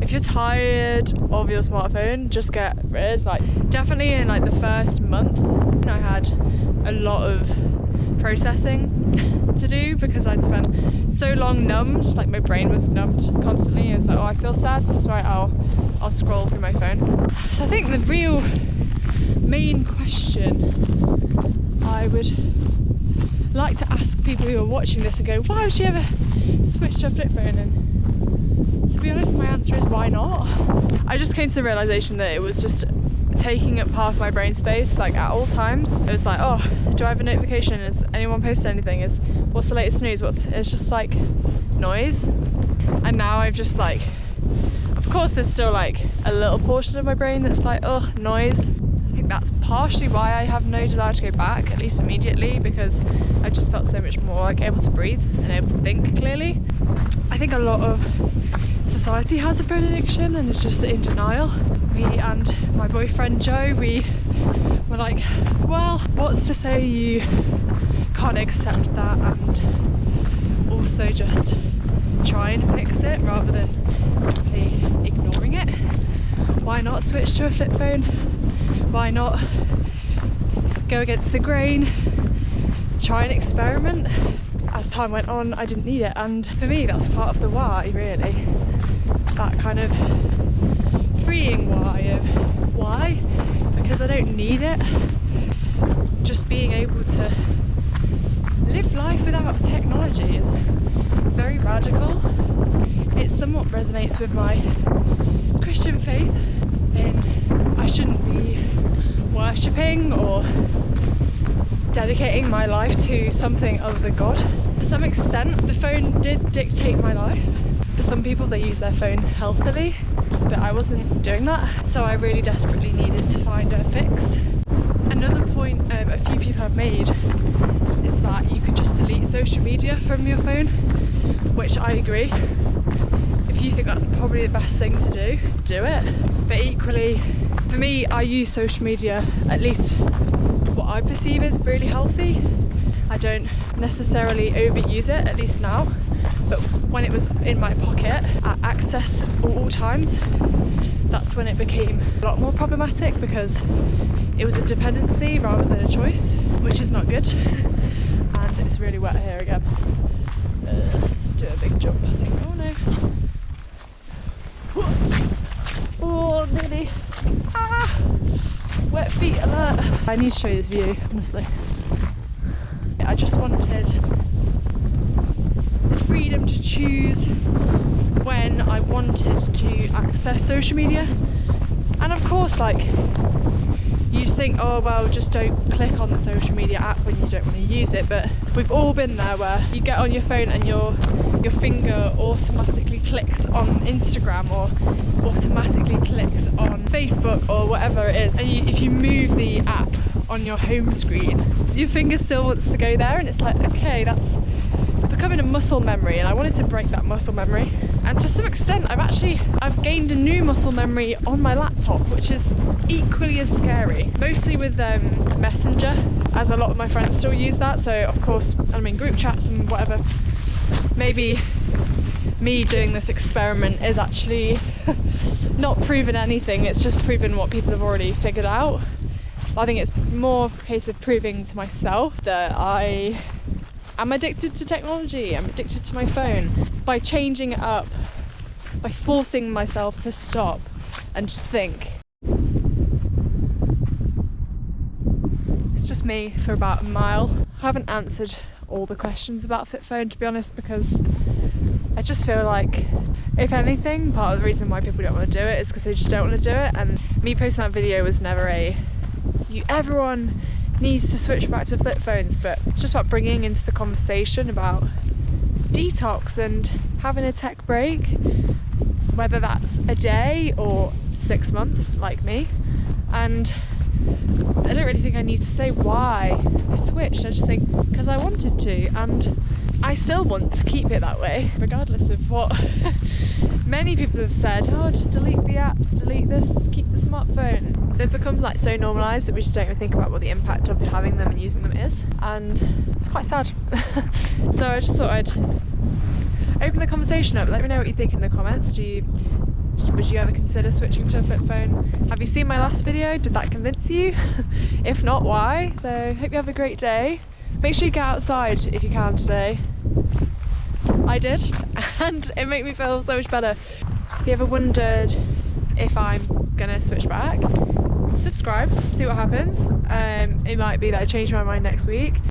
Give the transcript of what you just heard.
if you're tired of your smartphone, just get rid. Like, definitely in like the first month, I had a lot of processing to do because I'd spent so long numbed, like my brain was numbed constantly. It was like, oh, I feel sad, that's right, I'll scroll through my phone. So I think the real main question I would like to ask people who are watching this and go, why would you ever switch to a flip phone? And to be honest, my answer is why not? I just came to the realization that it was just taking up half my brain space, like at all times. It was like, oh, do I have a notification? Has anyone posted anything? What's the latest news? It's just like noise. And now I've just like, of course there's still like a little portion of my brain that's like, oh, noise. I think that's partially why I have no desire to go back, at least immediately, because I just felt so much more like able to breathe and able to think clearly. I think a lot of society has a phone addiction and is just in denial. Me and my boyfriend Joe, we were like, well, what's to say you can't accept that and also just try and fix it rather than simply ignoring it? Why not switch to a flip phone? Why not go against the grain? Try and experiment? As time went on, I didn't need it, and for me that's part of the why, really. That kind of freeing why of why, because I don't need it. Just being able to live life without technology is very radical. It somewhat resonates with my Christian faith in I shouldn't be worshipping or dedicating my life to something other than God. To some extent, the phone did dictate my life. For some people, they use their phone healthily, but I wasn't doing that, so I really desperately needed to find a fix. Another point a few people have made is that you could just delete social media from your phone, which I agree. If you think that's probably the best thing to do it. But equally, for me, I use social media, at least what I perceive as really healthy. I don't necessarily overuse it, at least now, but when it was in my pocket at access at all times, that's when it became a lot more problematic because it was a dependency rather than a choice, which is not good. And it's really wet here again. Let's do a big jump, I think. Oh no. Oh, nearly. Ah! Wet feet alert. I need to show you this view, honestly. I just wanted the freedom to choose when I wanted to access social media. And of course, like, you'd think, oh well, just don't click on the social media app when you don't want to use it, but we've all been there where you get on your phone and your finger automatically clicks on Instagram or automatically clicks on Facebook or whatever it is, and if you move the app on your home screen, your finger still wants to go there, and it's like, okay, it's becoming a muscle memory, and I wanted to break that muscle memory. And to some extent, I've gained a new muscle memory on my laptop, which is equally as scary. Mostly with Messenger, as a lot of my friends still use that. So of course, I mean, group chats and whatever. Maybe me doing this experiment is actually not proven anything. It's just proven what people have already figured out. I think it's more a case of proving to myself that I am addicted to technology. I'm addicted to my phone. By changing it up, by forcing myself to stop and just think. It's just me for about a mile. I haven't answered all the questions about FitPhone, to be honest, because I just feel like, if anything, part of the reason why people don't want to do it is because they just don't want to do it. And me posting that video was never everyone needs to switch back to flip phones, but it's just about bringing into the conversation about detox and having a tech break, whether that's a day or 6 months like me. And I don't really think I need to say why I switched. I just think because I wanted to, and I still want to keep it that way, regardless of what many people have said. Oh, just delete the apps, delete this, keep the smartphone. They've become like so normalised that we just don't even think about what the impact of having them and using them is, and it's quite sad. So I just thought I'd open the conversation up. Let me know what you think in the comments. Do you Would you ever consider switching to a flip phone? Have you seen my last video? Did that convince you? If not, why? So hope you have a great day. Make sure you get outside if you can today. I did, and it made me feel so much better. If you ever wondered if I'm gonna switch back, subscribe, see what happens. It might be that I change my mind next week.